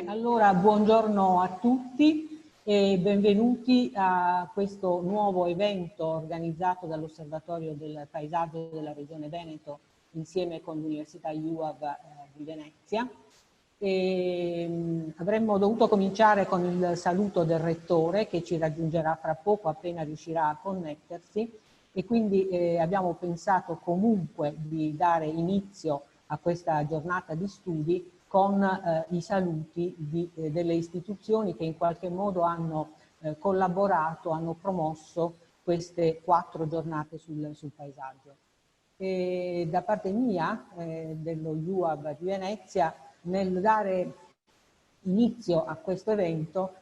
Allora, buongiorno a tutti e benvenuti a questo nuovo evento organizzato dall'Osservatorio del Paesaggio della Regione Veneto insieme con l'Università IUAV di Venezia. Avremmo dovuto cominciare con il saluto del Rettore che ci raggiungerà fra poco appena riuscirà a connettersi e quindi abbiamo pensato comunque di dare inizio a questa giornata di studi con i saluti delle istituzioni che in qualche modo hanno collaborato, hanno promosso queste 4 giornate sul paesaggio. E da parte mia, dello IUAV di Venezia, nel dare inizio a questo evento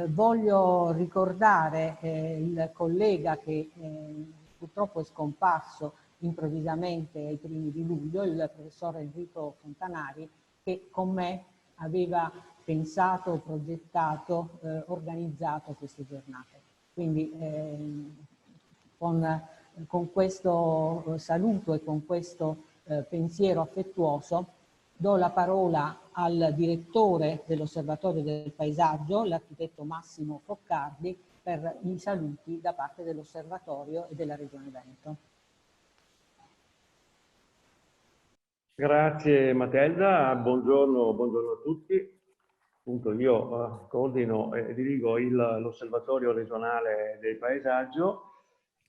voglio ricordare il collega che purtroppo è scomparso improvvisamente ai primi di luglio, il professor Enrico Fontanari, che con me aveva pensato, progettato, organizzato queste giornate. Quindi con questo saluto e con questo pensiero affettuoso do la parola al direttore dell'Osservatorio del Paesaggio, l'architetto Massimo Foccardi, per i saluti da parte dell'Osservatorio e della Regione Veneto. Grazie Matilda, buongiorno a tutti. Appunto io coordino e dirigo l'Osservatorio regionale del paesaggio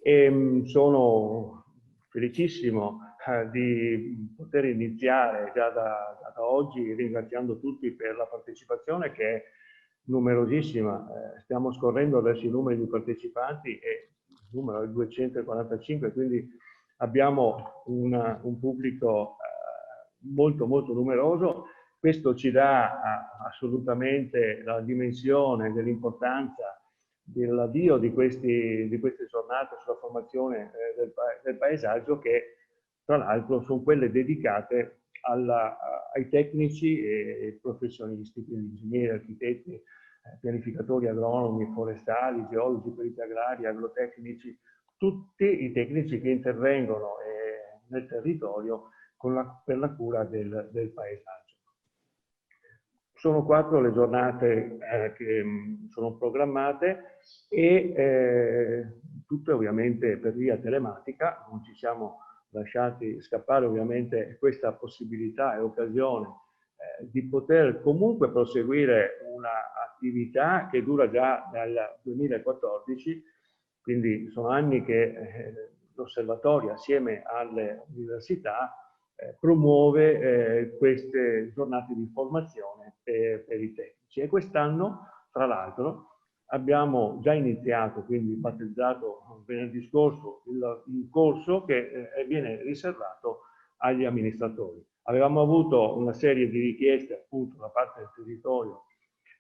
e sono felicissimo di poter iniziare già da oggi ringraziando tutti per la partecipazione che è numerosissima. Stiamo scorrendo verso i numeri di partecipanti e il numero è 245, quindi abbiamo un pubblico molto numeroso. Questo ci dà assolutamente la dimensione dell'importanza dell'avvio di queste giornate sulla formazione del paesaggio, che tra l'altro sono quelle dedicate ai tecnici e professionisti, quindi ingegneri, architetti, pianificatori agronomi, forestali, geologi, periti agrari, agrotecnici, tutti i tecnici che intervengono nel territorio per la cura del paesaggio. Sono 4 le giornate che sono programmate e tutte ovviamente per via telematica. Non ci siamo lasciati scappare ovviamente questa possibilità e occasione di poter comunque proseguire un'attività che dura già dal 2014, quindi sono anni che l'osservatorio assieme alle università promuove queste giornate di formazione per i tecnici. E quest'anno, tra l'altro, abbiamo già iniziato, quindi battezzato venerdì scorso, il corso che viene riservato agli amministratori. Avevamo avuto una serie di richieste appunto da parte del territorio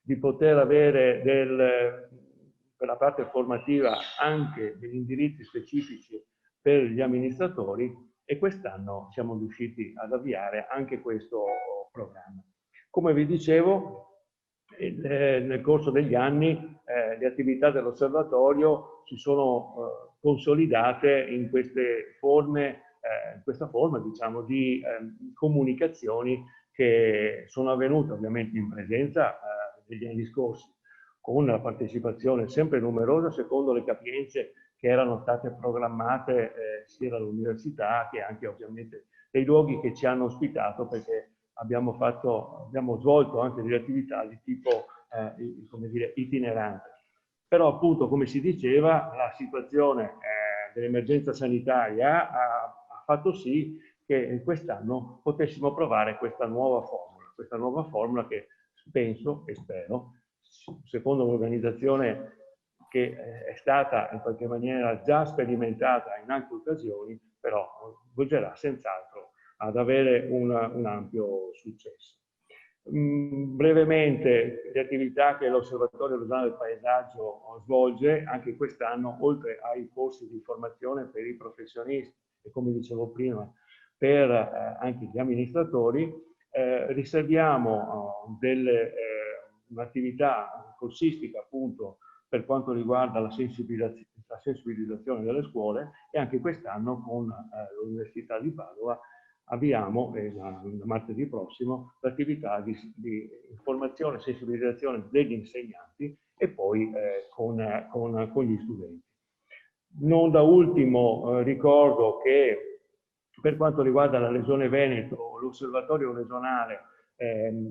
di poter avere per la parte formativa anche degli indirizzi specifici per gli amministratori, e quest'anno siamo riusciti ad avviare anche questo programma. Come vi dicevo, nel corso degli anni le attività dell'osservatorio si sono consolidate in queste forme, in questa forma diciamo di comunicazioni che sono avvenute ovviamente in presenza degli anni scorsi, con la partecipazione sempre numerosa secondo le capienze che erano state programmate sia dall'università che anche ovviamente dei luoghi che ci hanno ospitato, perché abbiamo svolto anche delle attività di tipo come dire, itinerante. Però appunto, come si diceva, la situazione dell'emergenza sanitaria ha fatto sì che quest'anno potessimo provare questa nuova formula che penso e spero, secondo un'organizzazione che è stata in qualche maniera già sperimentata in altre occasioni, però volgerà senz'altro ad avere un ampio successo. Brevemente, le attività che l'Osservatorio regionale del paesaggio svolge anche quest'anno, oltre ai corsi di formazione per i professionisti e, come dicevo prima, per anche gli amministratori, riserviamo un'attività corsistica appunto per quanto riguarda la sensibilizzazione delle scuole, e anche quest'anno con l'Università di Padova avviamo da martedì prossimo l'attività di informazione e sensibilizzazione degli insegnanti e poi con gli studenti. Non da ultimo ricordo che per quanto riguarda la Regione Veneto, l'Osservatorio regionale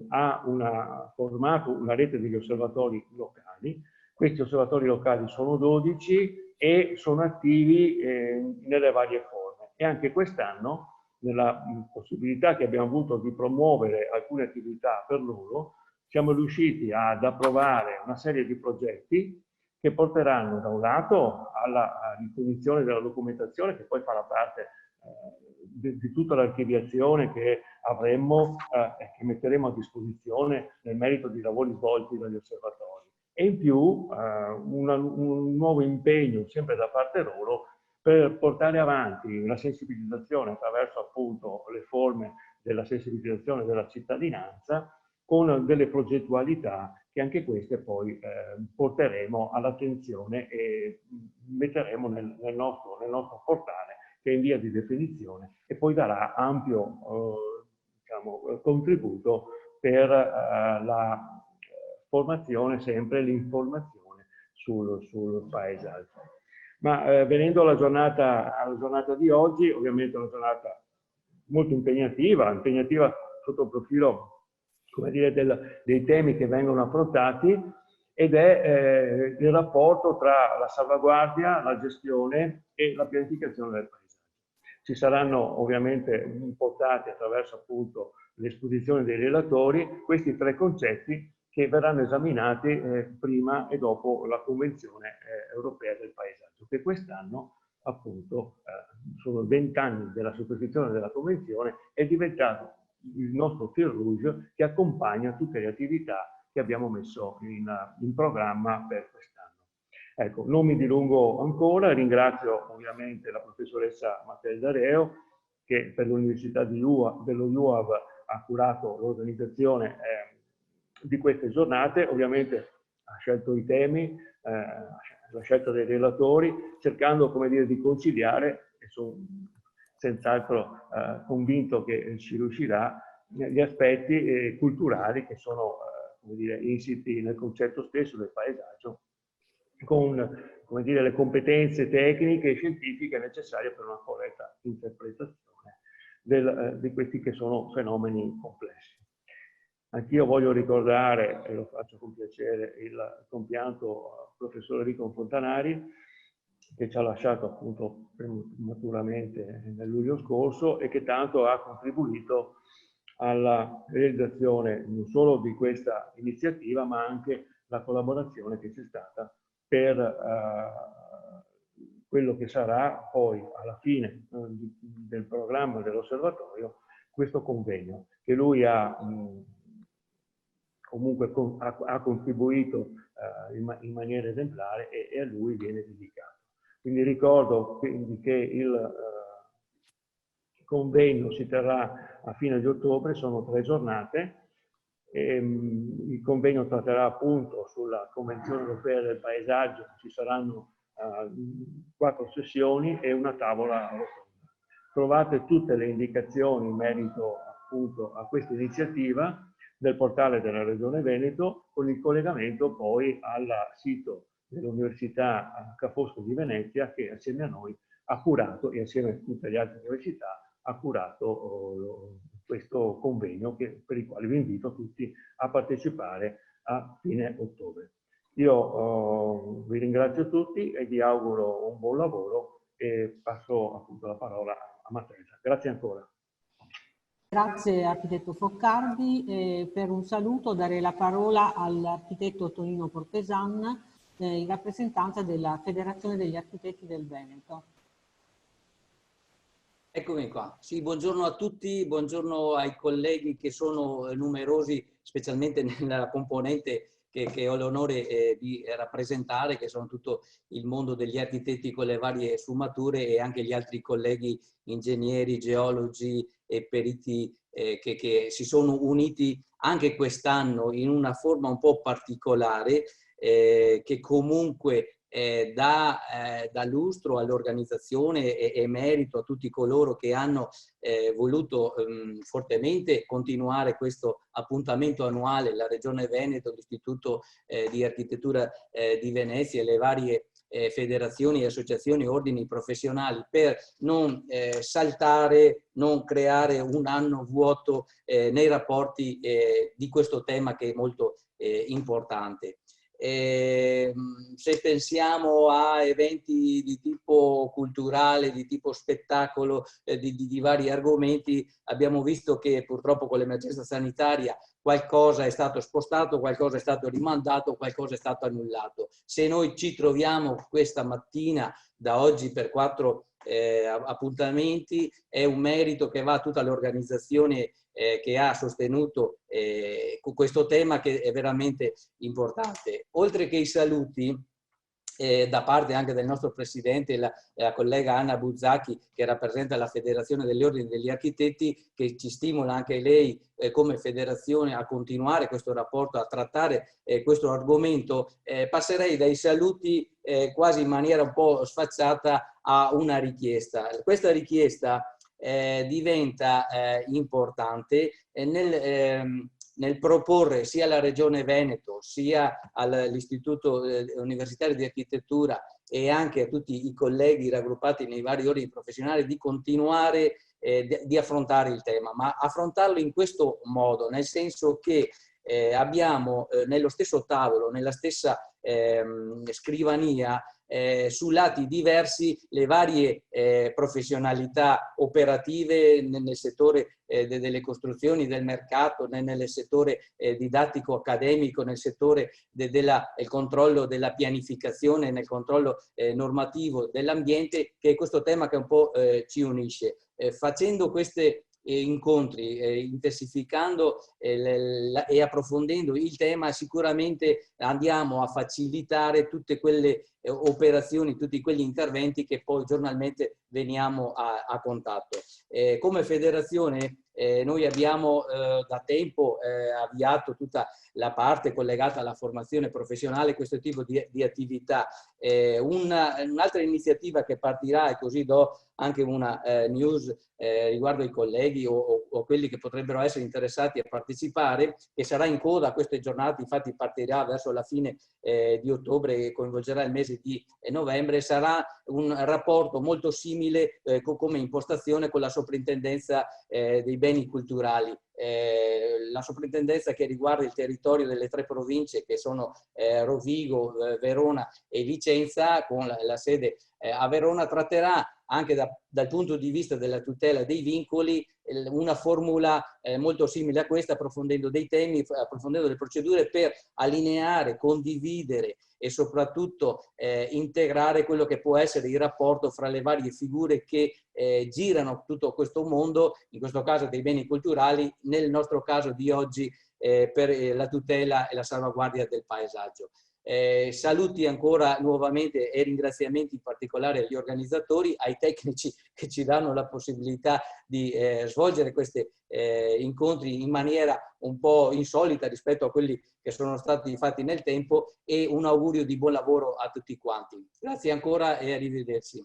ha formato una rete degli osservatori locali. Questi osservatori locali sono 12 e sono attivi nelle varie forme. E anche quest'anno, nella possibilità che abbiamo avuto di promuovere alcune attività per loro, siamo riusciti ad approvare una serie di progetti che porteranno da un lato alla ricognizione della documentazione, che poi farà parte di tutta l'archiviazione che avremmo e che metteremo a disposizione nel merito di lavori svolti dagli osservatori. E in più un nuovo impegno sempre da parte loro per portare avanti la sensibilizzazione attraverso appunto le forme della sensibilizzazione della cittadinanza, con delle progettualità che anche queste poi porteremo all'attenzione e metteremo nel nostro portale, che è in via di definizione, e poi darà ampio diciamo, contributo per la formazione, sempre l'informazione sul paesaggio. Ma venendo alla giornata di oggi, ovviamente è una giornata molto impegnativa sotto il profilo, come dire, dei temi che vengono affrontati, ed è il rapporto tra la salvaguardia, la gestione e la pianificazione del paesaggio. Ci saranno ovviamente portati attraverso appunto l'esposizione dei relatori questi tre concetti che verranno esaminati prima e dopo la Convenzione europea del paesaggio, che quest'anno appunto sono 20 anni della sottoscrizione della Convenzione, è diventato il nostro fil rouge che accompagna tutte le attività che abbiamo messo in programma per quest'anno. Ecco, non mi dilungo ancora, ringrazio ovviamente la professoressa Matilda Reo, che per l'Università dello UAV ha curato l'organizzazione di queste giornate. Ovviamente ha scelto i temi, la scelta dei relatori, cercando, come dire, di conciliare, e sono senz'altro convinto che ci riuscirà, gli aspetti culturali che sono come dire, insiti nel concetto stesso del paesaggio, con, come dire, le competenze tecniche e scientifiche necessarie per una corretta interpretazione di questi che sono fenomeni complessi. Anch'io voglio ricordare, e lo faccio con piacere, il compianto professor Enrico Fontanari, che ci ha lasciato appunto prematuramente nel luglio scorso e che tanto ha contribuito alla realizzazione non solo di questa iniziativa, ma anche la collaborazione che c'è stata per quello che sarà poi alla fine del programma dell'osservatorio questo convegno, che lui ha comunque ha contribuito in maniera esemplare e a lui viene dedicato. Quindi ricordo quindi che il convegno si terrà a fine di ottobre, sono 3 giornate. Il convegno tratterà appunto sulla Convenzione europea del paesaggio, ci saranno 4 sessioni e una tavola rotonda. Trovate tutte le indicazioni in merito appunto a questa iniziativa nel portale della Regione Veneto, con il collegamento poi al sito dell'Università Ca' Foscari di Venezia, che assieme a noi ha curato, e assieme a tutte le altre università, ha curato questo convegno per il quale vi invito tutti a partecipare a fine ottobre. Io vi ringrazio tutti e vi auguro un buon lavoro e passo appunto la parola a Matilda. Grazie ancora. Grazie architetto Foccardi. Per un saluto darei la parola all'architetto Tonino Porpesan, in rappresentanza della Federazione degli Architetti del Veneto. Eccomi qua. Sì, buongiorno a tutti, buongiorno ai colleghi che sono numerosi, specialmente nella componente che ho l'onore di rappresentare, che sono tutto il mondo degli architetti con le varie sfumature, e anche gli altri colleghi ingegneri, geologi e periti che si sono uniti anche quest'anno in una forma un po' particolare, che comunque dà lustro all'organizzazione e merito a tutti coloro che hanno voluto fortemente continuare questo appuntamento annuale, la Regione Veneto, l'Istituto di Architettura di Venezia e le varie federazioni, associazioni, ordini professionali, per non saltare, non creare un anno vuoto nei rapporti di questo tema che è molto importante. Se pensiamo a eventi di tipo culturale, di tipo spettacolo, di vari argomenti, abbiamo visto che purtroppo con l'emergenza sanitaria qualcosa è stato spostato, qualcosa è stato rimandato, qualcosa è stato annullato. Se noi ci troviamo questa mattina, da oggi per 4 appuntamenti, è un merito che va a tutta l'organizzazione che ha sostenuto questo tema, che è veramente importante. Oltre che i saluti da parte anche del nostro presidente, la collega Anna Buzzacchi, che rappresenta la Federazione degli Ordini degli Architetti, che ci stimola anche lei come federazione a continuare questo rapporto, a trattare questo argomento, passerei dai saluti quasi in maniera un po' sfacciata a una richiesta. Questa richiesta diventa importante nel proporre sia alla Regione Veneto, sia all'Istituto Universitario di Architettura e anche a tutti i colleghi raggruppati nei vari ordini professionali di continuare di affrontare il tema, ma affrontarlo in questo modo, nel senso che abbiamo nello stesso tavolo, nella stessa scrivania, su lati diversi le varie professionalità operative nel settore delle costruzioni, del mercato, nel settore didattico accademico, nel settore del controllo della pianificazione, nel controllo normativo dell'ambiente, che è questo tema che un po' ci unisce. Facendo questi incontri, intensificando e approfondendo il tema, sicuramente andiamo a facilitare tutte quelle operazioni, tutti quegli interventi che poi giornalmente veniamo a contatto. Come federazione noi abbiamo da tempo avviato tutta la parte collegata alla formazione professionale, questo tipo di attività. Un'altra iniziativa che partirà, e così do anche una news riguardo ai colleghi o quelli che potrebbero essere interessati a partecipare, che sarà in coda a queste giornate, infatti partirà verso la fine di ottobre e coinvolgerà il mese di novembre, sarà un rapporto molto simile come impostazione con la soprintendenza dei beni culturali. La soprintendenza che riguarda il territorio delle 3 province che sono Rovigo, Verona e Vicenza, con la sede a Verona, tratterà anche dal punto di vista della tutela dei vincoli una formula molto simile a questa, approfondendo dei temi, approfondendo le procedure per allineare, condividere e soprattutto integrare quello che può essere il rapporto fra le varie figure che girano tutto questo mondo, in questo caso dei beni culturali, nel nostro caso di oggi per la tutela e la salvaguardia del paesaggio. Saluti ancora nuovamente e ringraziamenti in particolare agli organizzatori, ai tecnici che ci danno la possibilità di svolgere questi incontri in maniera un po' insolita rispetto a quelli che sono stati fatti nel tempo, e un augurio di buon lavoro a tutti quanti. Grazie ancora e arrivederci.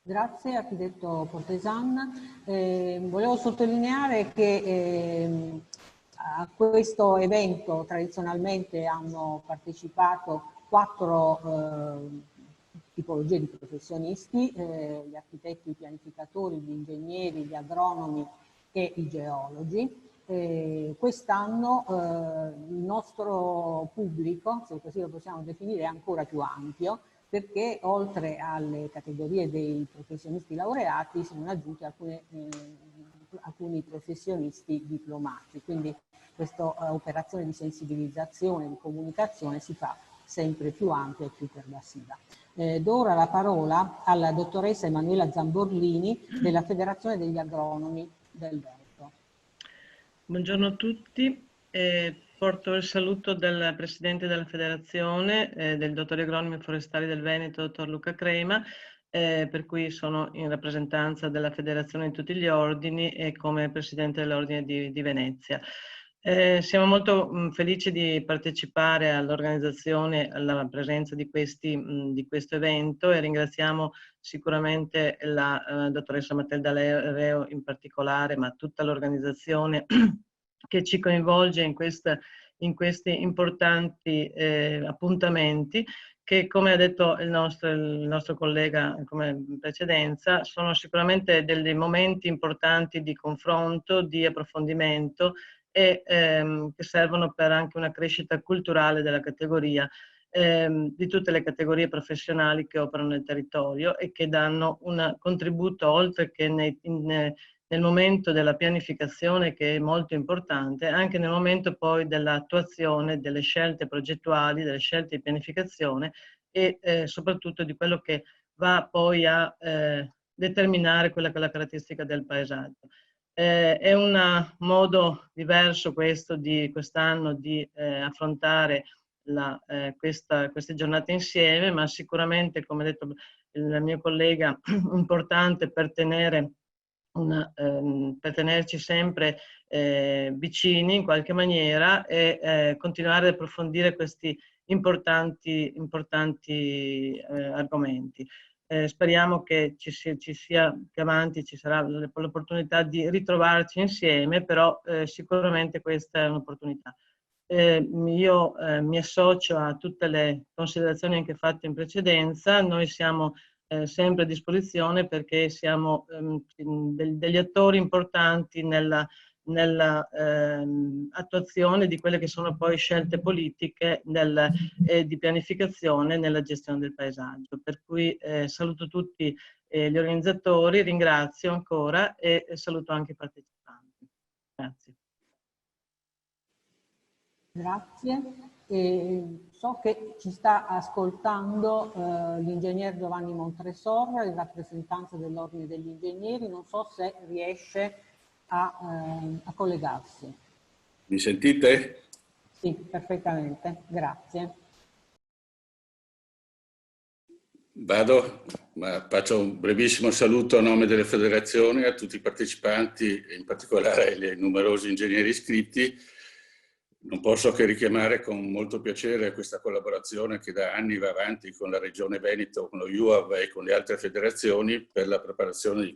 Grazie architetto Portesan. Volevo sottolineare che a questo evento tradizionalmente hanno partecipato 4 tipologie di professionisti, gli architetti, i pianificatori, gli ingegneri, gli agronomi e i geologi. Quest'anno il nostro pubblico, se così lo possiamo definire, è ancora più ampio, perché oltre alle categorie dei professionisti laureati sono aggiunti alcuni professionisti diplomati, quindi questa operazione di sensibilizzazione, di comunicazione si fa sempre più ampia e più pervasiva. Do ora la parola alla dottoressa Emanuela Zamborlini della Federazione degli Agronomi del Veneto. Buongiorno a tutti. Porto il saluto del Presidente della Federazione, del Dottore Agronomi Forestali del Veneto, Dottor Luca Crema, per cui sono in rappresentanza della Federazione di tutti gli ordini e come Presidente dell'Ordine di Venezia. Siamo molto felici di partecipare all'organizzazione, alla presenza di questo evento, e ringraziamo sicuramente la dottoressa Matilda Leo in particolare, ma tutta l'organizzazione che ci coinvolge in questi importanti appuntamenti, che, come ha detto il nostro collega come in precedenza, sono sicuramente dei momenti importanti di confronto, di approfondimento, e che servono per anche una crescita culturale della categoria, di tutte le categorie professionali che operano nel territorio, e che danno un contributo, oltre che nel momento della pianificazione, che è molto importante, anche nel momento poi dell'attuazione delle scelte progettuali, delle scelte di pianificazione, e soprattutto di quello che va poi a determinare quella che è la caratteristica del paesaggio. È un modo diverso questo di quest'anno di affrontare queste giornate insieme, ma sicuramente, come ha detto il mio collega, importante per tenerci sempre vicini in qualche maniera, e continuare ad approfondire questi importanti argomenti. Speriamo che che avanti ci sarà l'opportunità di ritrovarci insieme, però sicuramente questa è un'opportunità. Io mi associo a tutte le considerazioni anche fatte in precedenza. Noi siamo sempre a disposizione, perché siamo degli attori importanti nella attuazione di quelle che sono poi scelte politiche di pianificazione nella gestione del paesaggio. Per cui saluto tutti gli organizzatori, ringrazio ancora, e saluto anche i partecipanti. Grazie. Grazie. So che ci sta ascoltando l'ingegner Giovanni Montresor, in rappresentanza dell'Ordine degli Ingegneri. Non so se riesce a collegarsi. Mi sentite? Sì, perfettamente. Grazie. Vado, ma faccio un brevissimo saluto a nome delle federazioni a tutti i partecipanti, in particolare ai numerosi ingegneri iscritti. Non posso che richiamare con molto piacere questa collaborazione che da anni va avanti con la Regione Veneto, con lo UAV e con le altre federazioni per la preparazione di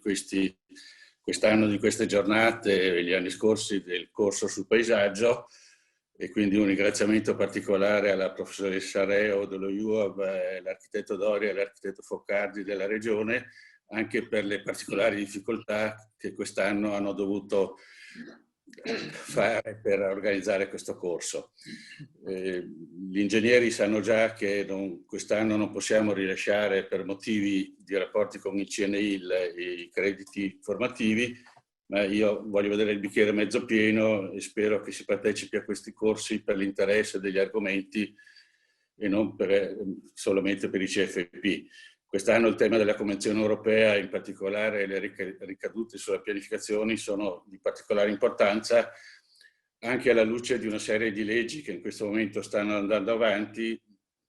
quest'anno di queste giornate e gli anni scorsi del corso sul paesaggio, e quindi un ringraziamento particolare alla professoressa Reo dello UAV, l'architetto Doria e l'architetto Foccardi della Regione, anche per le particolari difficoltà che quest'anno hanno dovuto fare per organizzare questo corso. Gli ingegneri sanno già che quest'anno non possiamo rilasciare, per motivi di rapporti con il CNIL, i crediti formativi, ma io voglio vedere il bicchiere mezzo pieno e spero che si partecipi a questi corsi per l'interesse degli argomenti e non solamente per i CFP. Quest'anno il tema della Convenzione europea, in particolare le ricadute sulla pianificazione, sono di particolare importanza, anche alla luce di una serie di leggi che in questo momento stanno andando avanti,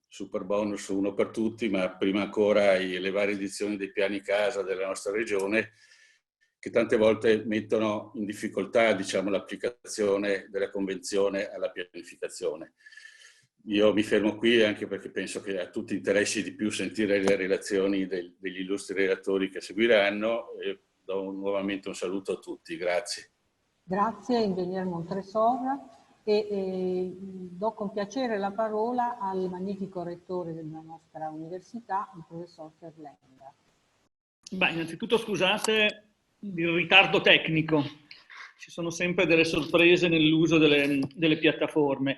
Superbonus uno per tutti, ma prima ancora le varie edizioni dei piani casa della nostra regione, che tante volte mettono in difficoltà, diciamo, l'applicazione della Convenzione alla pianificazione. Io mi fermo qui anche perché penso che a tutti interessi di più sentire le relazioni degli illustri relatori che seguiranno, e do nuovamente un saluto a tutti. Grazie. Grazie, ingegner Montresor, e do con piacere la parola al magnifico rettore della nostra università, il professor Ferlenda. Beh, innanzitutto scusate il ritardo tecnico, ci sono sempre delle sorprese nell'uso delle piattaforme.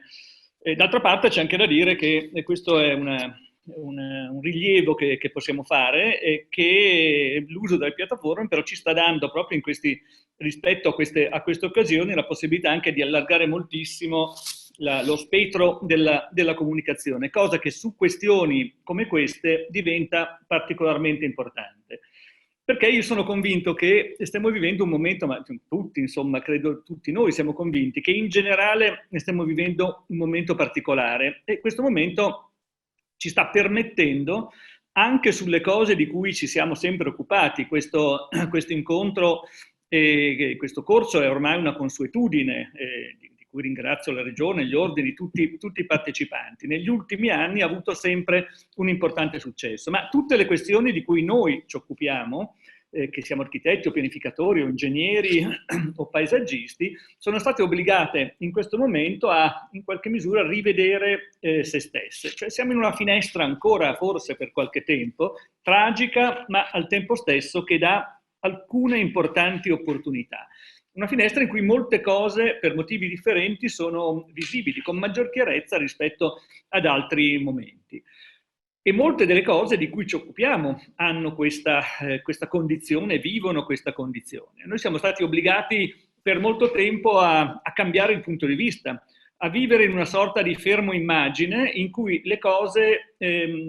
D'altra parte c'è anche da dire che questo è un rilievo che possiamo fare, e che l'uso delle piattaforme però ci sta dando, proprio rispetto a queste occasioni, la possibilità anche di allargare moltissimo lo spettro della comunicazione, cosa che su questioni come queste diventa particolarmente importante. Perché io sono convinto che stiamo vivendo un momento, ma tutti, insomma, credo tutti noi siamo convinti, che in generale stiamo vivendo un momento particolare, e questo momento ci sta permettendo, anche sulle cose di cui ci siamo sempre occupati, questo incontro, questo corso è ormai una consuetudine, di cui ringrazio la Regione, gli ordini, tutti i partecipanti, negli ultimi anni ha avuto sempre un importante successo. Ma tutte le questioni di cui noi ci occupiamo, che siamo architetti o pianificatori o ingegneri o paesaggisti, sono state obbligate in questo momento a, in qualche misura, rivedere se stesse. Cioè siamo in una finestra ancora, forse per qualche tempo, tragica, ma al tempo stesso che dà alcune importanti opportunità. Una finestra in cui molte cose, per motivi differenti, sono visibili con maggior chiarezza rispetto ad altri momenti. E molte delle cose di cui ci occupiamo hanno questa condizione, vivono questa condizione. Noi siamo stati obbligati per molto tempo a cambiare il punto di vista, a vivere in una sorta di fermo immagine in cui le cose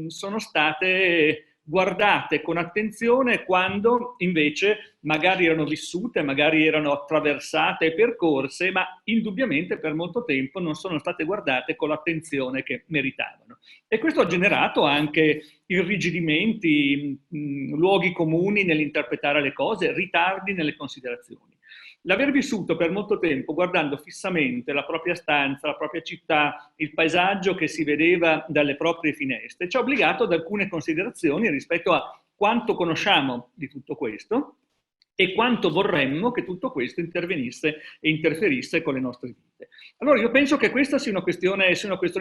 sono state guardate con attenzione quando invece magari erano vissute, magari erano attraversate e percorse, ma indubbiamente per molto tempo non sono state guardate con l'attenzione che meritavano. E questo ha generato anche irrigidimenti, luoghi comuni nell'interpretare le cose, ritardi nelle considerazioni. L'aver vissuto per molto tempo guardando fissamente la propria stanza, la propria città, il paesaggio che si vedeva dalle proprie finestre, ci ha obbligato ad alcune considerazioni rispetto a quanto conosciamo di tutto questo e quanto vorremmo che tutto questo intervenisse e interferisse con le nostre vite. Allora io penso che questa sia una questione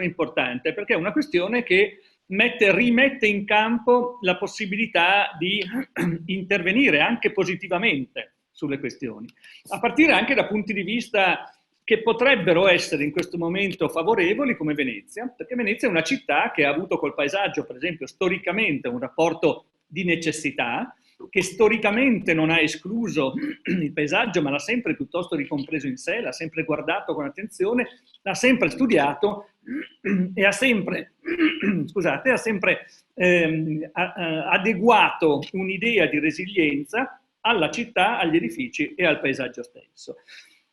importante, perché è una questione che rimette in campo la possibilità di intervenire anche positivamente sulle questioni, a partire anche da punti di vista che potrebbero essere in questo momento favorevoli, come Venezia, perché Venezia è una città che ha avuto col paesaggio, per esempio, storicamente un rapporto di necessità, che storicamente non ha escluso il paesaggio, ma l'ha sempre piuttosto ricompreso in sé, l'ha sempre guardato con attenzione, l'ha sempre studiato e ha sempre, scusate, ha sempre adeguato un'idea di resilienza alla città, agli edifici e al paesaggio stesso.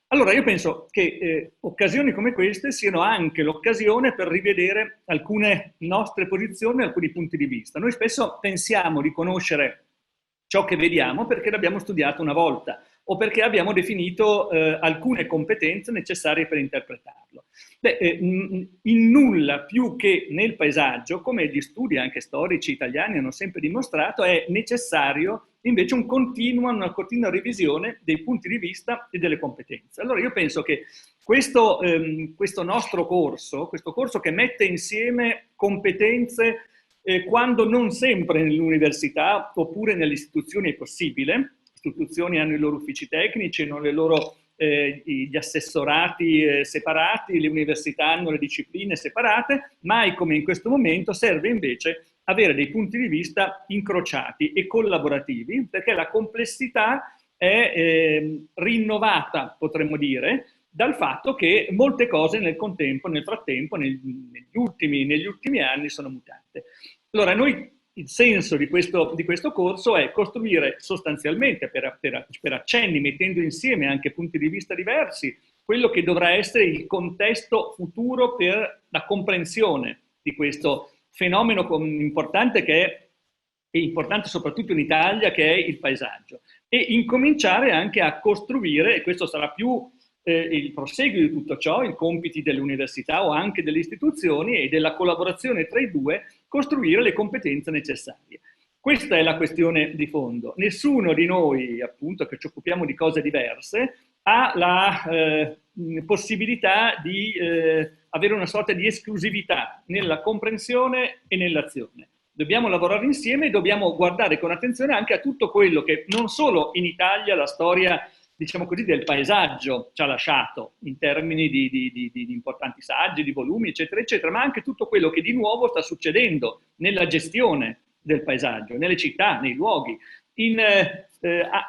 Allora io penso che occasioni come queste siano anche l'occasione per rivedere alcune nostre posizioni, alcuni punti di vista. Noi spesso pensiamo di conoscere ciò che vediamo perché l'abbiamo studiato una volta o perché abbiamo definito alcune competenze necessarie per interpretarlo. Beh, in nulla più che nel paesaggio, come gli studi anche storici italiani hanno sempre dimostrato, è necessario invece una continua revisione dei punti di vista e delle competenze. Allora io penso che questo nostro corso, questo corso che mette insieme competenze quando non sempre nell'università oppure nelle istituzioni è possibile, le istituzioni hanno i loro uffici tecnici, hanno gli assessorati separati, le università hanno le discipline separate, mai come in questo momento serve invece avere dei punti di vista incrociati e collaborativi, perché la complessità è rinnovata, potremmo dire, dal fatto che molte cose nel frattempo, negli ultimi anni sono mutate. Allora, il senso di questo corso è costruire sostanzialmente, per accenni, mettendo insieme anche punti di vista diversi, quello che dovrà essere il contesto futuro per la comprensione di questo fenomeno importante che è importante soprattutto in Italia, che è il paesaggio. E incominciare anche a costruire, e questo sarà più il proseguio di tutto ciò, i compiti delle università o anche delle istituzioni e della collaborazione tra i due, costruire le competenze necessarie. Questa è la questione di fondo. Nessuno di noi, appunto, che ci occupiamo di cose diverse, ha la possibilità di avere una sorta di esclusività nella comprensione e nell'azione. Dobbiamo lavorare insieme e dobbiamo guardare con attenzione anche a tutto quello che non solo in Italia la storia, diciamo così, del paesaggio ci ha lasciato in termini di importanti saggi, di volumi, eccetera, eccetera, ma anche tutto quello che di nuovo sta succedendo nella gestione del paesaggio, nelle città, nei luoghi, in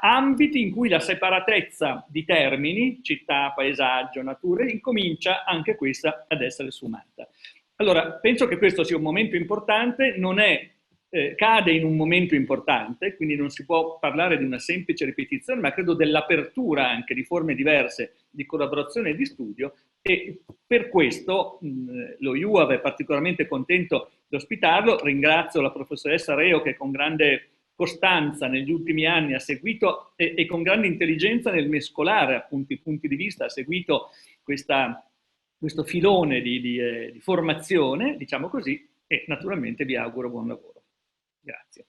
ambiti in cui la separatezza di termini, città, paesaggio, natura, incomincia anche questa ad essere sfumata. Allora, penso che questo sia un momento importante, cade in un momento importante, quindi non si può parlare di una semplice ripetizione, ma credo dell'apertura anche di forme diverse di collaborazione e di studio, e per questo lo IUAV è particolarmente contento di ospitarlo. Ringrazio la professoressa Reo che con grande costanza negli ultimi anni ha seguito e con grande intelligenza nel mescolare appunto i punti di vista, ha seguito questa questo filone di formazione, diciamo così, e naturalmente vi auguro buon lavoro. Grazie.